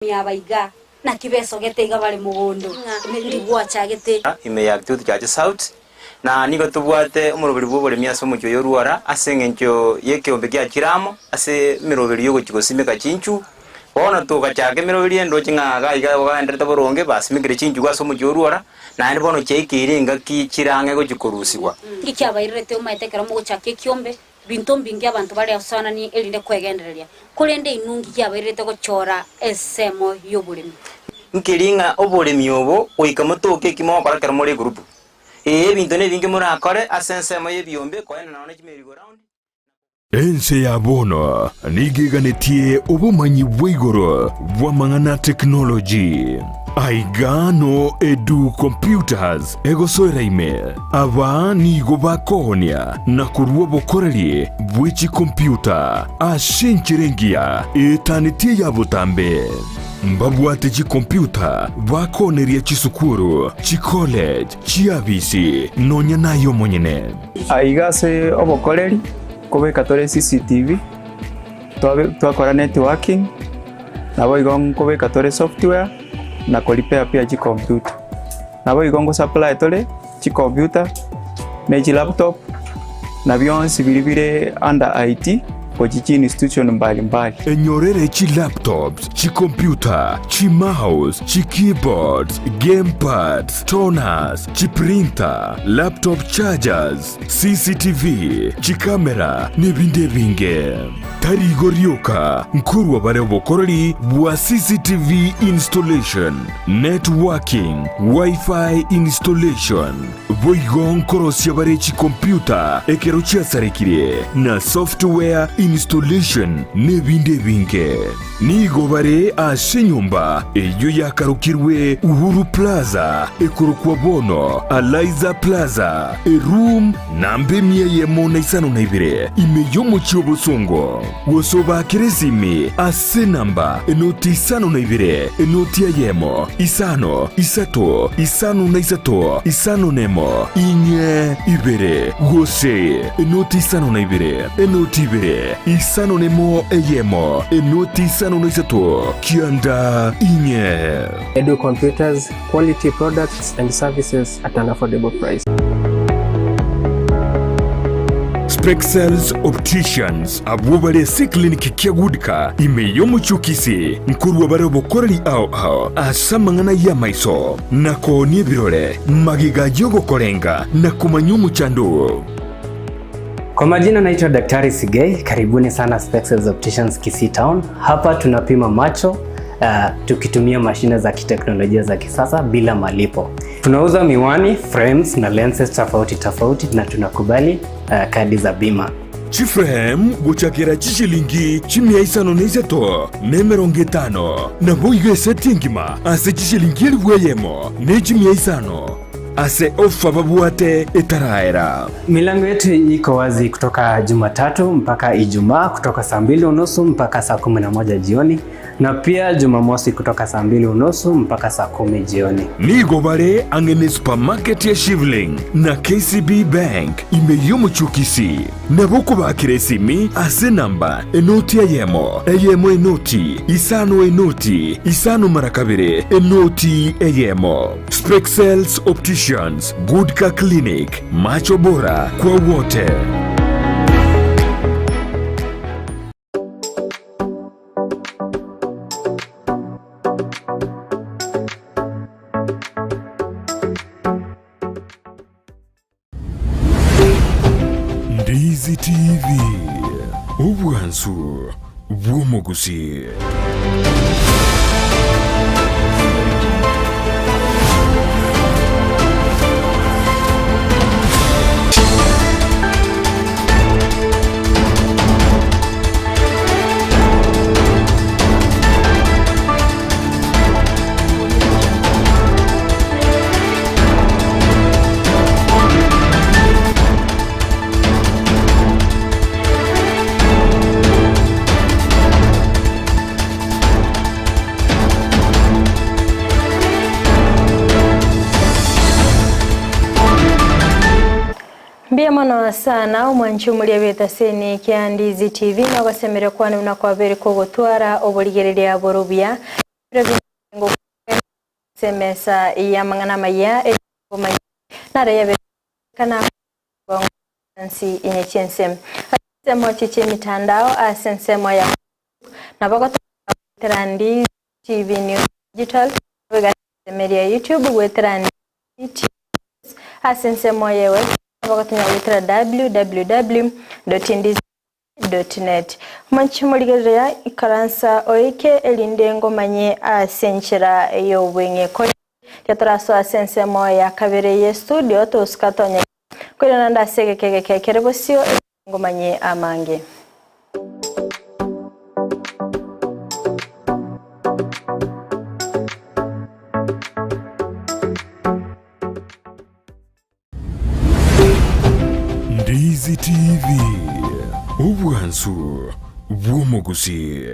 Yabaiga na kibeso getega bali mugondo ndi bwacha gete ime yaktu tyaje south na niko tubwate umurobiri bwobole miaso mucyo yoruara asengencho yekeombe kya kiramo ase mirobiri yogo chikosimeka chinchu bona to gachage mirobiri endo chingaga iga bagendete boronge basimikire chinchu gwaso mucyo yoruara na ndi bono chekiringa kichirange go chikorusigwa ikyabairete umayitekera mu guchake kiombe bintu mbingi abantu bali asana ni elinde kwegendereria kulende inungi kyabairete gochora esemo y'obulimi nkiringa obulimi obo oikamotoke kimo barakara muri group bintu ne bingi muri akore asensemo y'ebyombe koena naone kimeri go round ense ya bono nigiganetie obumanyi bwigoro bwamangana technology aigano edu computers egosoera email aba nigo bakonia na kuruo bokoreri bwichi computer ashinchirengia etanitie ya butambe mbabwate chi computer bakoneria chisukuru chi college chi abisi nonya nayo monyene aigase obokoreri kubeka tore CCTV twakora networking nabo igongo kubeka tore software na kulipea pia chi computer nabo igongo supply tole chi computer na chi laptop na byonsi bilibire under IT kwa chi institution mbalimbali enyorere chi laptops chi computer chi mouse chi keyboards gamepads toners chi printer laptop chargers CCTV chi camera nebinde binge tarigorioka nkurwa bare bokorori bwa CCTV installation networking wifi installation boigon korosia bare chi computer ekero chi asarekire na software installation nebinde binge nigo bare ashenyumba eyo yakarukirwe Uhuru Plaza ekorokwa bono Aliza Plaza room nambe miye mona isano naibire imeyo muchi obosongo wosoba kiresimi ase namba enoti isano naibire enoti ayemo isano isato isano na isato isano nemo inye ibere gose enoti isano naibire enoti ibere isano nemo eyemo enoti isano na isato kianda inye. Edu Computers, quality products and services at an affordable price. Spexels Opticians abubale si kliniki kiagudika imeyo muchukisi nkurwa bare bokoreri ao asamangana ya maiso nako ni birore magiga yogo korenga na kumanyumu chandu. Kwa majina naitwa Daktari Sigei, karibuni sana Spexels Opticians Kisii Town. Hapa tunapima macho tukitumia mashine za kiteknolojia za kisasa bila malipo. Tunauza miwani, frames na lenses tofauti na tunakubali kadi za bima. Chiframe guchakira chishilingi chimia isano neiseto nemerongetano na boige settingima ase chishilingi elweyemo ne chimia isano ase ofa babuate etaraera. Milango yetu iko wazi kutoka Jumatatu mpaka Ijumaa kutoka saa 2:30 mpaka saa 11 jioni na pia Jumamosi kutoka saa 2:30 mpaka saa 10 jioni. Nigo bare angene supermarket ya Shivling na KCB Bank imeyo muchukisi na boko bakiresimi ase namba enoti ayemo enoti isano marakabire enoti ayemo. Spexels Opticians, Goodka Clinic, macho bora kwa wote. Ndizi TV, ubwansu bw'omugusi. Mbiamano sana umwanchumuli abeta seni kia Ndizi TV na wasemere kwani unakwabere kogotwara oboligereria borobia semesa ya mangana maya Ikomi na raya kana nsi inye Chinsa semo chiche mitandao asensemo ya na bako Ndizi TV News Digital wega media YouTube wetrandi asensemo yewe bako tunya wetra www.ndizi.net manchimuligereya ikaransa oike elindengo manye asenchera yo wenye ko yatraso asensemo ya kabereye studio to skatonya kwena nda sege Kerubo sio ngomanye amange Ndizi TV ubwansu bw'Gusii.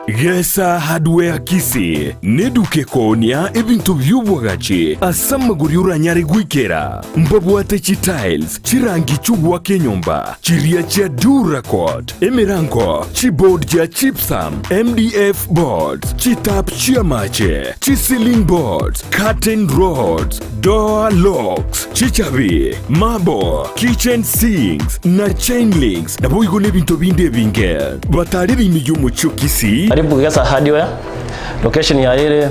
Gesa hardware Kisii neduke konia ebintu by'ubwagaci asamaguri uranyari gwikera mbabwate tiles chirangi chugwa kenyomba chiria cha Duracord emirango board cha Gypsum MDF boards chitap chiamache ceiling boards curtain rods door locks chichavi marble kitchen sinks na chain links naboigo nebintu binde binge batariri imiyumu Kisii. Karibu Gesa Hardware, location ya ile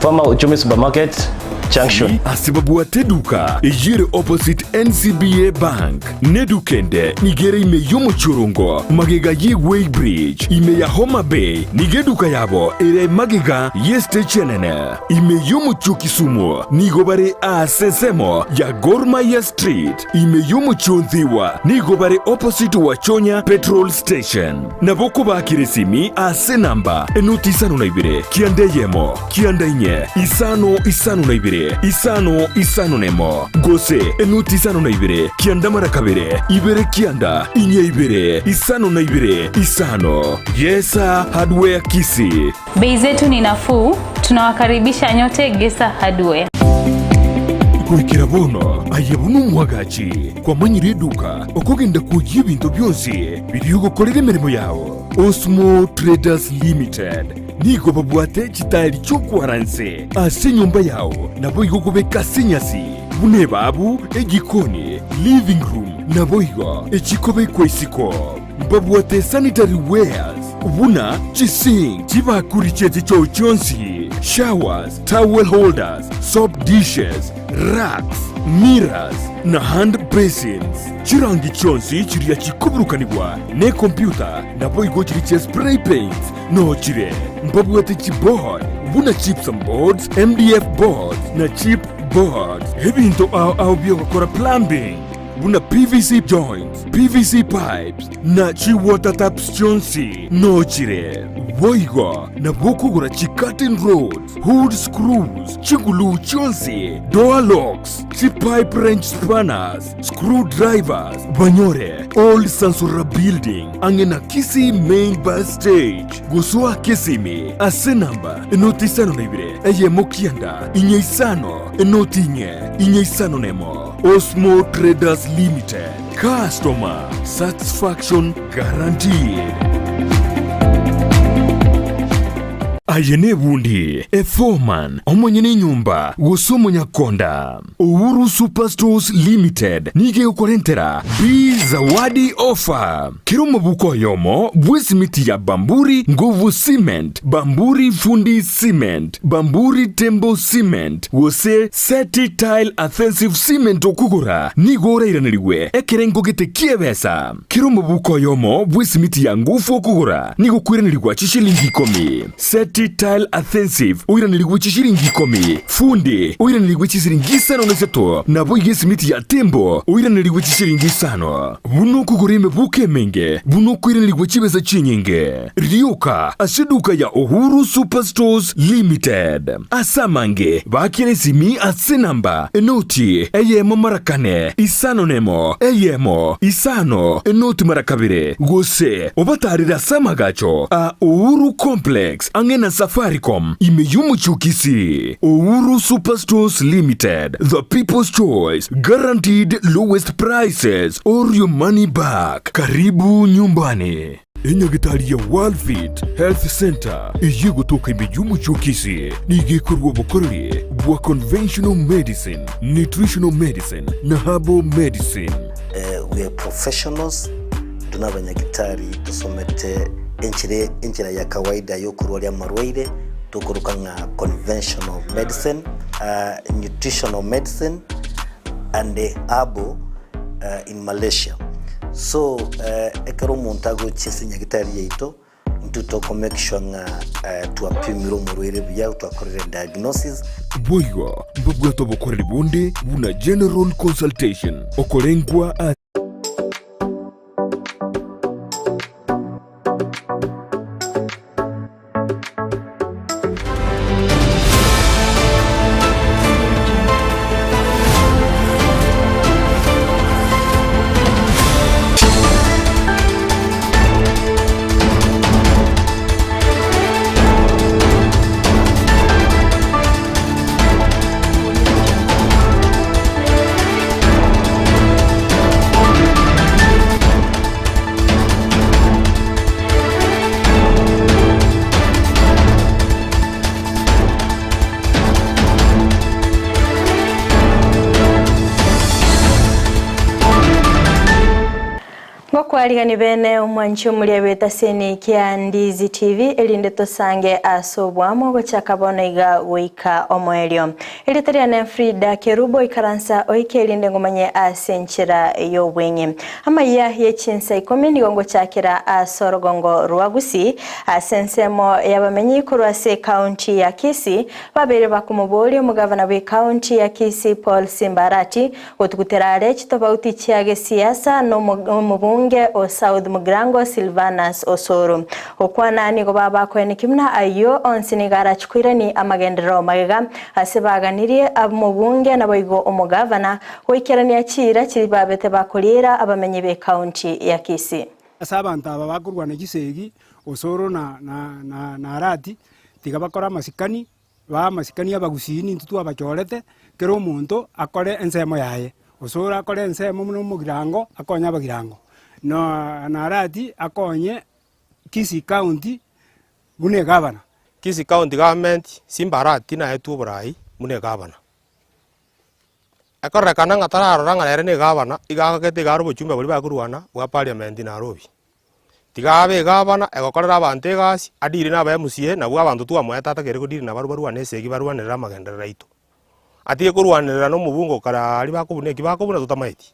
former Uchumi Supermarket Junction. Asibabu ateduka ejire opposite NCBA Bank. Nedukende nigere ime yomo churungo magega ye Weighbridge ime ya Homa Bay nigeduka yabo ere magega ye stachenene ime yomo chukisumo nigobare asesemo ya Gorma ya Street ime yomo chonziwa nigobare opposite Wachonya Petrol Station naboko bakiresimi ase namba enotisano na ibire kiande yemo kiande inye isano na ibire isano nemo gose enuti isano na ibire kianda mara kabire ibere kianda inye ibire isano na ibire isano. Gesa Hardware Kisii. Bei zetu ni nafuu, tunawakaribisha nyote Gesa Hardware. Kuikira bono ayabunu mwagachi kwa manyiri eduka okogenda kugira ibintu byose biriyo korera imirimo yawo. Osmo Traders Limited nigo babwate chitali chokwaranse ase nyumba yawo nabo igokubeka sinyasi bune babu egikoni living room nabo igo echikobe kwesiko babwate sanitary wares buna chising chibakuri chete cho chonsi showers towel holders soap dishes racks mirrors na hand basins chirangi chonsi chiria chikuburukanibwa ne computer nabo igo chiri spray paint no chire mbabwate chiboard buna gypsum boards MDF boards na chip boards ebinto au biokora plumbing buna PVC joints PVC pipes na chi water taps chonsi no chire boigo na bokugura chi curtain rods hood screws chigulu chonsi door locks chi pipe wrench spanners screwdrivers banyore old Sansura building angena Kisii main bus stage gusua Kisimi ase namba enotisano na ibire eye mokianda inye isano enotinye inye isano nemo. Osmo Traders Limited. Customer satisfaction guaranteed. Ayene bundi foreman omonyene nyumba gosomo nyakonda Uhuru Superstores Limited nige ukorentera zawadi offer Kerubo buko yomo bwesimiti ya Bamburi nguvu cement Bamburi fundi cement Bamburi tembo cement wose seti tile offensive cement okugura nigora iraniriwe ekerengo gete kiebesa Kerubo buko yomo bwesimiti ya nguvu okugura nigo kwiranirwa chishilingi Ikomi seti tile offensive uiranirwa chishilingi Ikomi fundi uiranirwa chishilingi 5 nabo yesimiti ya tembo uiranirwa chishilingi 5 buno kugurime buke menge buno kwiranirwa chibeza chinyinge ryoka asiduka ya Uhuru Superstores Limited asamange bakire simi asenamba enoti eyemo marakane isano nemo eyemo isano enoti marakabire gose obatarira samagacho a Uhuru Complex angena Safaricom imeyumuchu Kisii. Uhuru Superstores Limited, the people's choice, guaranteed lowest prices or your money back. Karibu nyumbani. Enyagitari ya World Fit Health Center iyi gutuka imeyumuchu Kisii nigi kurwa bukorori bwa conventional medicine, nutritional medicine na herbal medicine. We are professionals, tunabanyagitari tusomete enchire ya kawaida yo kurwaria marwaire tukuruka nga conventional medicine, nutritional medicine and herbal in Malaysia. So ekero montago chesinya gitari yeito ntutoko make sure nga tuapimiro murwire bya twakorere diagnosis boywa mbugwa tobokorere bonde buna general consultation okorengwa Kwaligani bene omwanchi omuli beta seni kia Ndizi TV elinde tosange asobwamo gochakabona iga wika omwelio elitaria na Fridah Kerubo ikaransa oike elinde ngomanye asenchira yobwenye Amayia ye Chinsa Ikomi nigongo chakira asorogongo rwa Gusii asensemo yabamenyi kurwase county ya Kisii babere bakumuboli omugavana we county ya Kisii Paul Simbarati gotukuterare chitobauti chiage siasa no mubunge o South Mugrango Silvanus Osoro okwana ni go baba kwene kimna ayo onsinigara chukwirani amagendero magega asebaganirie abumubunge naboigo omugavana oikerani akira kiribabete bakolera abamenyi be county ya Kisii asabanta aba bakurwana gisegi Osoro na arati tigabakora masikani abagusini ntutu abachorete kero omuntu akore ensemo yaye Osoro akore ensemo muno mugirango akonya abagirango no narati akonye Kisii County mune gavana Kisii County government Simbarati na etu burai mune gavana akora kana ngatara ranga ne gavana igakete garubo chumba buli bakurwana wa parliament na Nairobi tigabe gavana egokorera abantu egasi adire na ba MCA na bwa abantu tuwa mwetata kere kudire na baruwa nesegi baruwanira magendera ito atiye kurwanira no mubungo kara ali bakubune kibakubuna tutamaiti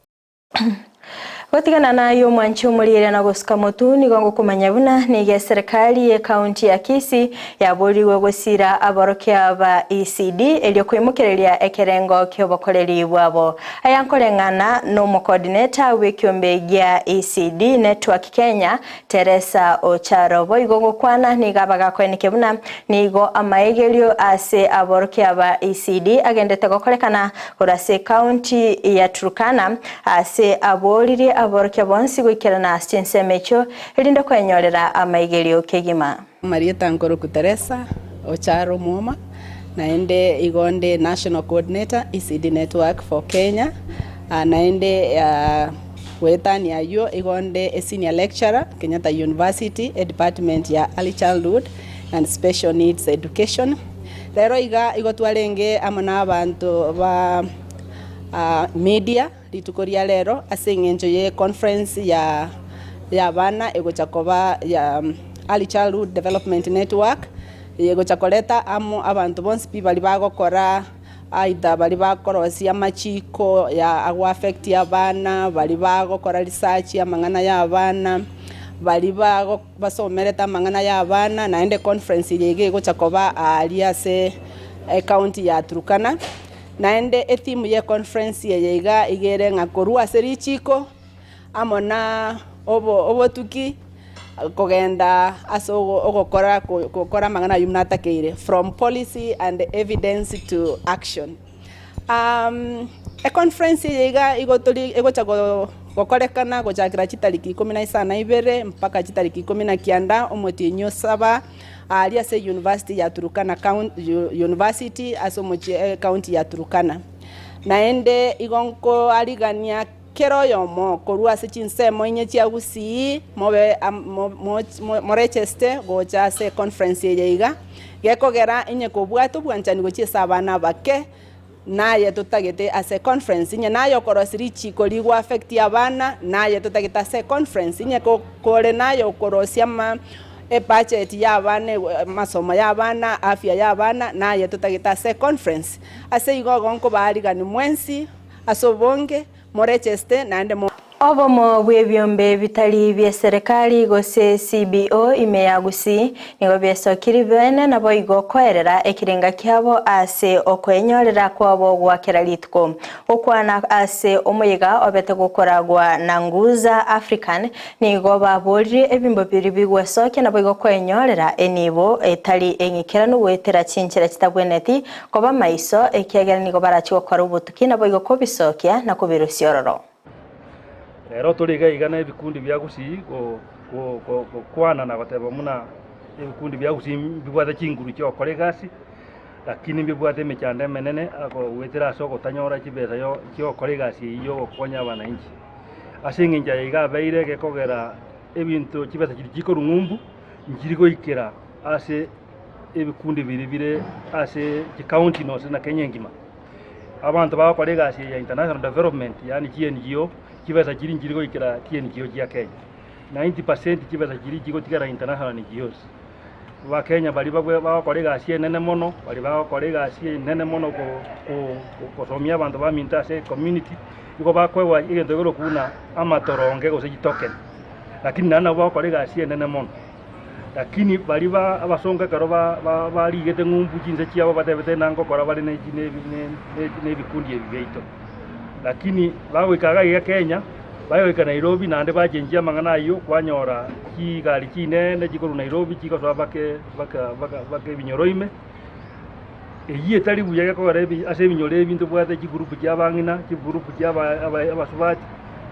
Watigana nayo mwanchi umulire na gosika motu nigongo kumanyabuna nige serikali ya county ya Kisii yaburiwe gusira aborokia aba ECD elio kwimukireria ekerengo kyobokoreri bwabo ayankorengana no coordinator wekiombe ya ECD network Kenya Teresa Ocharo boigongo kwana nigabaga kwenikebuna nigo amaegelio ase aborokia aba ECD agendete gokorekana kurase county ya Turkana ase aboriri aborokia bonsi gwikirana Chinsa mecho elinde kwenyorera amaigelio kegima Marieta Nkoro Teresa Ocharo Moma naende igonde National Coordinator ECD Network for Kenya naende wetani ayo igonde senior lecturer Kenyatta University Department ya Early Childhood and Special Needs Education lero igotwarenge amana abantu ba media litukoria lero asengenjo ye conference ya bana egochakoba ya Early Childhood Development Network egochakoleta amo abantu bonse bali bagokora aida bali bakorosia amachiko ya agwa affect ya bana bali bagokora research ya mangana ya bana bali basomereta mangana ya bana naende conference yege egochakoba aliase county ya Turkana naende etimu ye conference yega igere ngakorua serichiko amona obotuki kogenda aso ogokora mangana yumnata keire from policy and evidence to action a conference yega igotoli egochago gokorekana gochakira chitariki 12 mpaka chitariki 19 omotinyo saba ali ase University ya Turkana University ase county ya Turkana naende igonko aligania kero yomo korwa ase chinsemo inye chia Gusii mobe morecheste gocha ase conference yeiga gekogera inye kobwatu bwanchani gochisa abana bake naye tutagete ase conference inye nayo korosiri chiko ligwa affect abana naye tutagete ase conference inye kore nayo korosia budget y'abana masomo y'abana afya y'abana naye tutagete ase conference ase igogonko baligani mwensi asobonge morecheste naende Obomo bw'ebyombe bitali bya serikali gose CBO ime ya Gusii nigo byesokiri bene nabo igokoerera ekirenga kyabo ase okwenyorera kwabo gwakera litko okwana ase omuyiga obete gukoragwa na nguza African nigo babori ebimbo biri bigwesoke nabo igokwenyorera enibo etali engikera no wetera chinchira kitabweneti koba maiso ekiagera nigo barachi gukora ubutuki nabo igokobisokya na kubirosiororo. Rero turiga igana ebikundi bya Gusii kwana na bateba muna ebikundi bya Gusii bibwate kinguru cyo koregasi lakini bibwate mechande menene ako wetera soko tanyora kibeza yo cyo koregasi yo konya abananchi asinginja iga beire gekogera ebintu kibeza kiko rungumbu njirigo ikera ase ebikundi biribire ase county no na Kenya ngima abantu ba koregasi ya international development yani KNGO kibeza kiri njirigo ikira KNGO ya Kenya 90% kibeza kiri jigo tikara international NGOs wa Kenya bali ba koregasi nene mono bali ba koregasi nene mono ko somia abantu ba mintase community iko ba kwewa igendo gero kuna amatoronge go token lakini nana ba koregasi nene mono lakini bali ba abasonga karo ba ligete ngumbu jinze chiabo batebete nango kora bali ne bikundi ebibeito lakini bawe ikaga ya Kenya bawe ika Nairobi na ande bajenjia mangana yo kwanyora kigali kinene gikuru Nairobi kiko so bake binyoroime eyi etali buya ko rebi ase binyore ebintu bwate gigurupu cyabangina gigurupu cy'abasubati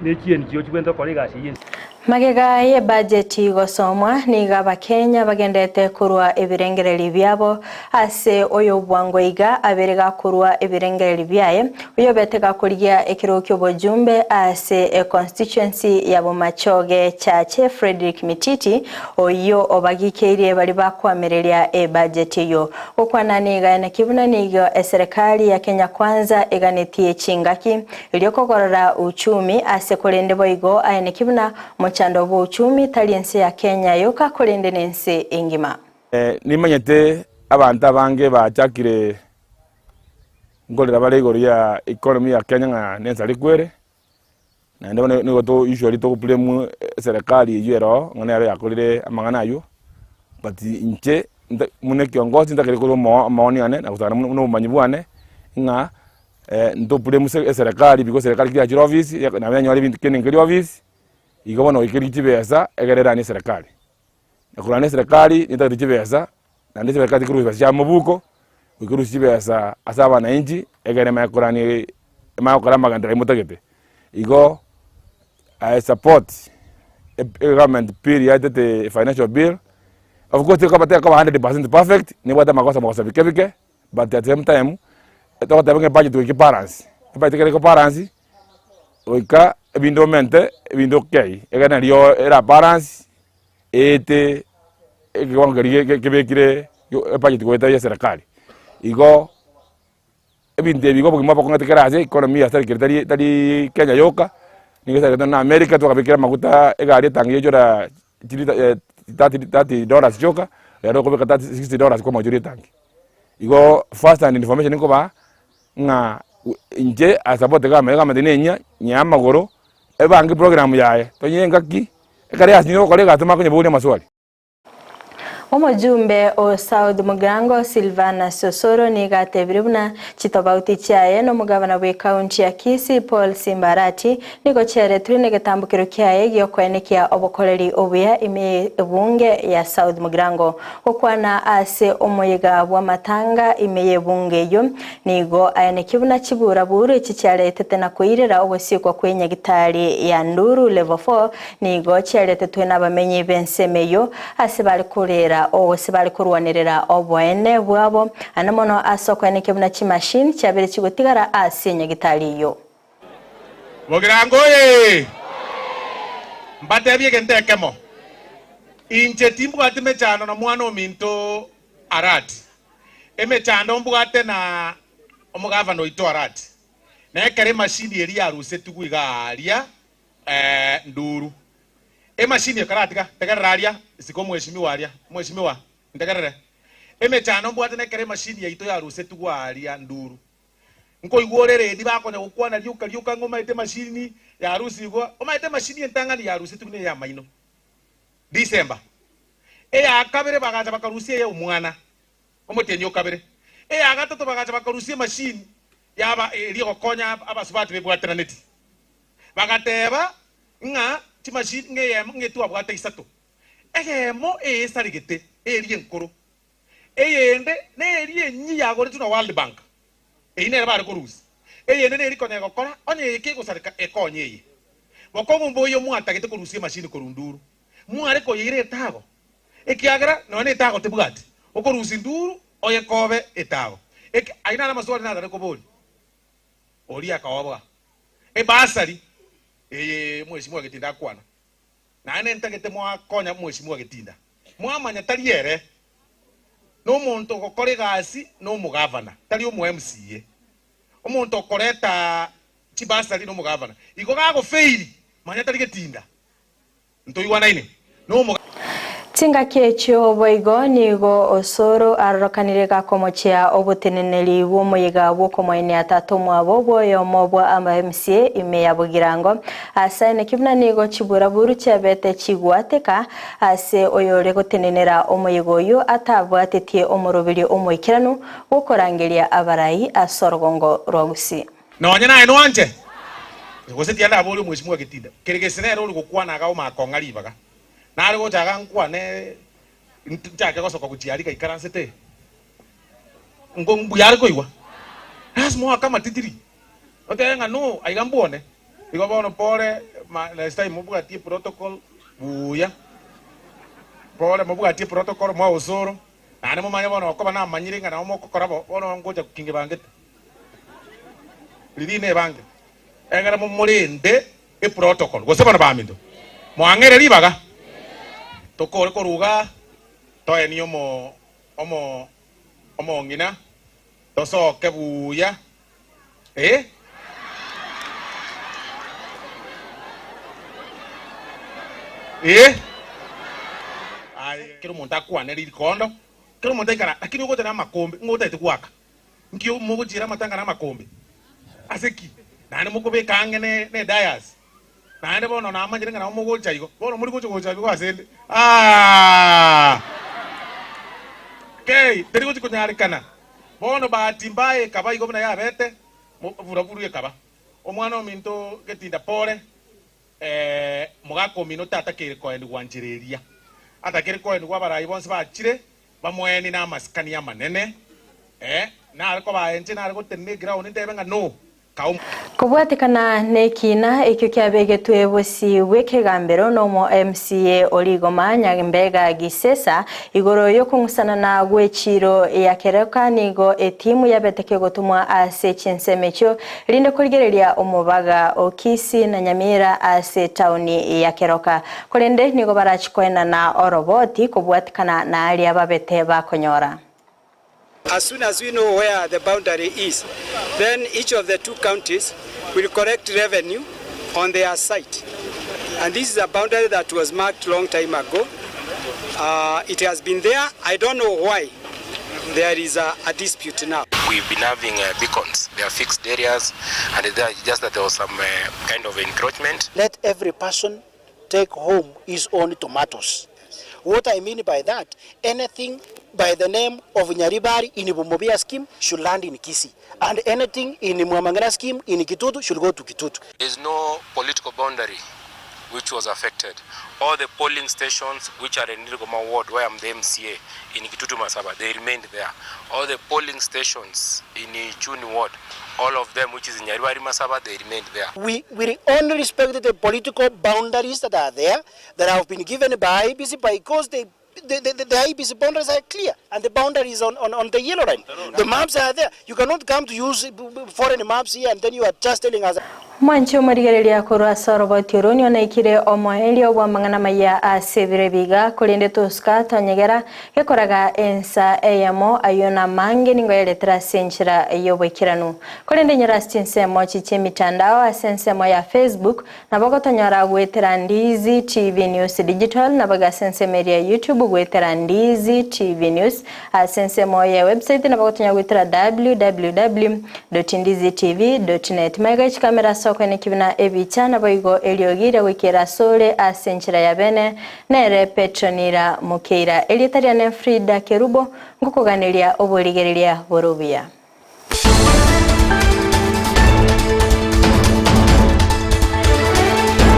ne KNGO kibenda koregasi yinse Magega ye budget gosomwa niga bakenya bagendete kurwa ebirengereri byabo ase oyo bwangoiga aberega kurwa ebirengereri byaye oyo betega kurya ekirokyo bojumbe ase constituency ya Bomachoge chache Frederick Mititi oyo obagikerie bali bakwamereria budget yo okwana niga na kibuna nigo serikali ya Kenya kwanza eganetie chingaki iliyokogorora uchumi ase kolende boigo ayene kibuna chando bo uchumi taliense ya Kenya yoka kolende nense engima nimanyete abantu abange bachakire ngolera balego ya economy ya Kenya nga nensa likwere na ndabone nigo to usually to problem serikali yero ngane ya yakolire amangana ayo but inche mune kiongozi ndakire ko maoni ane na kutana no manyibwane nga ndo problem serikali because serikali ya jiro office na banywa bintu kenengeri office igabona ikiriti besa egerera ni serikali nakurane serikali nitagiti besa na ndetse serikali kuru besa mubuko ikirusi besa asaba na inji egerema yakurani makora magandira mutagete igo I support a government period the financial bill of course ko bateka 100% perfect ni wata makosa bikebike but at the same time to tabenge budget with balance budget ko balance oika ebindo mente ebindo kei egana rio era balance ete ekwangarie kebekire budget ko eta serikali igo ebinde bigo bukima bako ngatekera ase economy ya serikali tali Kenya yoka ningesha na America to kabekira makuta egari tangiye jora $30 joka lero ko beka $60 kwa majuri tangi igo first hand information ko ba nga inje asabote kama madinenya nyama goro ebangi program yae to nyenga ki ekari asinyo kolega tuma kwenye buni maswali Omujumbe o South Mugirango Silvana Sosoro ni gatebiribuna chitobauti chaye no mugabana we county ya Kisii Paul Simbarati niko chere turine getambukiro kyaye gyokwenekia obokoleri obuya ime bunge ya South Mugirango okwana ase omuyiga bwa matanga imeye bunge yo nigo ayane kibuna chibura buru chichare tetena kuirira obosikwa kwenya gitari ya Nduru level 4 nigo chere tetwena bamenyi bensemeyo ase bali kurera o sibali kurwanirira obwene bwabo anamono asokweneke buna chimashini cyabere kigotigara asenya gitaliyo Mugirango ye mbadebye gentekemo inche timbwate mechano na mwana ominto arati emechando mbwate na omugavano ito arati na ekere mashini eri yaruse tugwigaria Nduru mashini ekaratika tegararia siko mheshimiwa ndegerere emechano mbwate na ekere mashini yaito yaruse tugwaria Nduru nko igorere ndi bakonya gukwana ryuka ngoma ite mashini ya harusi go omaite mashini entangani ya harusi tukune ya maino December ya kabere bagaza bakarusi ya umwana omutenyo kabere ya gatatu bagaza bakarusi mashini yaba rio konya abasubati bebwatira neti bagateba nga timashini ngetu abwata isato egemo esarigete eri enkoro eyende ne eri enyi yagore tuna World Bank ine bari kurusi eyende ne eri konya gokora onye ekigusarika ekonyeye bokongo mboyo mwatagete kurusi mashini korunduru mware ko yire tago ekiagara no ne tago tebugati okorusi Nduru oye kobe etago aina na maswali na ko boli oli akawabwa basari mheshimiwa getinda kwana na ne ntagete mwa konya mheshimiwa getinda mwamanya taliere no muntu gokore gasi no mugavana tali umu MCA omuntu okoreta chibasari no mugavana iko gago faili manya tali getinda ntoyiwana ine no Tinga kecho boigo nigo osoro arokanire gakomochia obuteneneli bw'omuyiga bw'okomoine atatu mwabo bwoyo mobwa amba MCA ime ya Bugirango asane kibuna nigo chibura buru cyabete chigwateka ase oyore gotenenera omuyigo yo atabwatetie omurubiri omwikiranu wokorangelia abarayi asorogongo rogsi nonya naye nwanje gosetia ndabuli mheshimiwa getinda keregesene ro gukwana ga umakonga libaga nari gotaga nkwane ntake gosoka kuchiarika ikaransete ngombu yari koiwa asmo kama titiri otenga no aigambuone igobono pore last time mubugati protocol buya pore mubugati protocol mwa usoro nane mumanya bono okoba na manyiringa na omokokora bono ngoja kukinge bangete lidine bange egara mumurinde protocol gosebana bamindo mwangere libaga tokore koruga toeni omo ngina tosoke buya ay kero monta kwane likondo kero monta ikara lakini uko tena makombe ngota itikwaka nkio mugo jira matanga na makombe aseki nane muko be kangene ne dias nane bono na amanyirenga na mugo chaigo bono muri kucho chabigo asende teri kucho kunyarikana bono bahati mbaye kaba igo bina yabete vuraburu kaba omwana ominto getinda pore mugako mino tata kere ko endi wanjireria atakere ko endi wabarayi bonse bachire bamweni na maskani ya manene na ariko baenje na ariko tenne ground ndebenga no kubwatikana nekina ekyo kyabegetwe bosi wekegambero no mo MCA Oligoma Nyambega Gisesa igoro yo kungusana na gwechiro yakereka nigo etimu yabeteke gotumwa ase Chinsa linde kuligerelia omubaga okisi na Nyamira ase tauni yakeroka kolende nigo barachikwena na oroboti kubwatikana na ali ababete bakonyora. As soon as we know where the boundary is, then each of the two counties will collect revenue on their site. And this is a boundary that was marked long time ago. It has been there. I don't know why there is a dispute now. We've been having beacons. They are fixed areas, and just that there was some kind of encroachment. Let every person take home his own tomatoes. What I mean by that, anything by the name of Nyaribari in Bumobia scheme should land in Kisii. And anything in Mwamangana scheme in Kitutu should go to Kitutu. There is no political boundary which was affected. All the polling stations which are in Nirigoma ward, where I'm the MCA, in Kitutu Masaba, they remained there. All the polling stations in Chuni ward, all of them which is in Nyaribari Masaba, they remained there. We only respect the political boundaries that are there, that have been given by IBC because the IBC boundaries are clear and the boundaries on the yellow line. The maps are there. You cannot come to use foreign maps here and then you are just telling us. Mwancho marigereria kurwa sorobo tioroni onaikire omoeli obwa mangana maya asebire biga kulinde tuska tonyegera gekoraga ensa eyamo ayona mange ningo yeletera senchira yobwekiranu kulinde nyarastinse mochi chemitandao asense moya Facebook na bagotonyara gwetera Ndizi TV News Digital na bagasense media YouTube gwetera Ndizi TV News asense moya website na bagotonya gwetera www.ndizitv.net mega kamera kwenye kibina ebichana boigo eliogira wikera sole asenchira ya bene nere petronira mukeira elitaria ne Fridah Kerubo ngukuganiria oboligereria borobia.